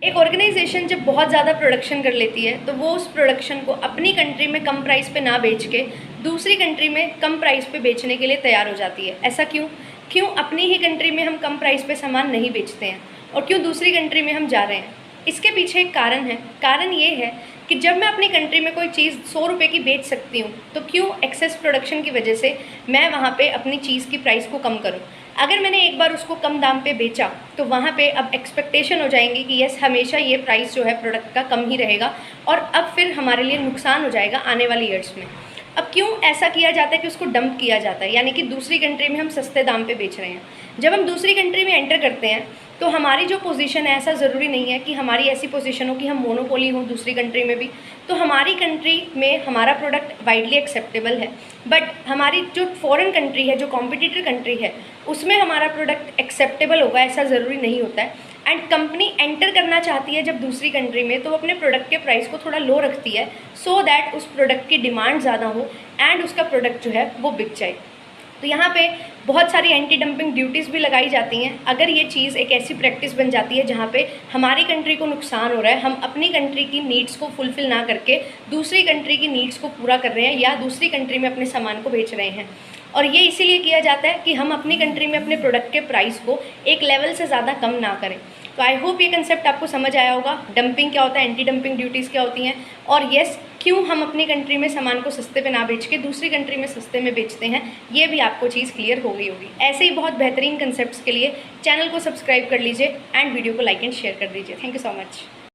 एक ऑर्गेनाइजेशन जब बहुत ज़्यादा प्रोडक्शन कर लेती है तो वो उस प्रोडक्शन को अपनी कंट्री में कम प्राइस पे ना बेच के दूसरी कंट्री में कम प्राइस पे बेचने के लिए तैयार हो जाती है। ऐसा क्यों? क्यों अपनी ही कंट्री में हम कम प्राइस पे सामान नहीं बेचते हैं और क्यों दूसरी कंट्री में हम जा रहे हैं? इसके पीछे एक कारण है। कारण ये है कि जब मैं अपनी कंट्री में कोई चीज़ 100 रुपये की बेच सकती हूँ तो क्यों एक्सेस प्रोडक्शन की वजह से मैं वहाँ पे अपनी चीज़ की प्राइस को कम करूँ। अगर मैंने एक बार उसको कम दाम पे बेचा तो वहाँ पे अब एक्सपेक्टेशन हो जाएंगी कि यस हमेशा ये प्राइस जो है प्रोडक्ट का कम ही रहेगा और अब फिर हमारे लिए नुकसान हो जाएगा आने वाली ईयर्स में। अब क्यों ऐसा किया जाता है कि उसको डंप किया जाता है, यानी कि दूसरी कंट्री में हम सस्ते दाम पे बेच रहे हैं। जब हम दूसरी कंट्री में एंटर करते हैं तो हमारी जो पोजीशन है, ऐसा ज़रूरी नहीं है कि हमारी ऐसी पोजीशन हो कि हम मोनोपोली हों दूसरी कंट्री में भी। तो हमारी कंट्री में हमारा प्रोडक्ट वाइडली एक्सेप्टेबल है, बट हमारी जो फॉरेन कंट्री है, जो कॉम्पिटिटर कंट्री है, उसमें हमारा प्रोडक्ट एक्सेप्टेबल होगा ऐसा ज़रूरी नहीं होता है। एंड कंपनी एंटर करना चाहती है जब दूसरी कंट्री में तो वो अपने प्रोडक्ट के प्राइस को थोड़ा लो रखती है सो दैट उस प्रोडक्ट की डिमांड ज़्यादा हो एंड उसका प्रोडक्ट जो है वो बिक जाए। तो यहाँ पे बहुत सारी एंटी डंपिंग ड्यूटीज़ भी लगाई जाती हैं। अगर ये चीज़ एक ऐसी प्रैक्टिस बन जाती है जहाँ पे हमारी कंट्री को नुकसान हो रहा है, हम अपनी कंट्री की नीड्स को फुलफ़िल ना करके दूसरी कंट्री की नीड्स को पूरा कर रहे हैं या दूसरी कंट्री में अपने सामान को बेच रहे हैं, और ये इसीलिए किया जाता है कि हम अपनी कंट्री में अपने प्रोडक्ट के प्राइस को एक लेवल से ज़्यादा कम ना करें। तो आई होप ये कंसेप्ट आपको समझ आया होगा। डंपिंग क्या होता है, एंटी डंपिंग ड्यूटीज़ क्या होती हैं, और येस क्यों हम अपनी कंट्री में सामान को सस्ते पे ना बेच के दूसरी कंट्री में सस्ते में बेचते हैं, ये भी आपको चीज़ क्लियर हो गई होगी। ऐसे ही बहुत बेहतरीन कंसेप्ट्स के लिए चैनल को सब्सक्राइब कर लीजिए एंड वीडियो को लाइक एंड शेयर कर दीजिए। Thank you so much.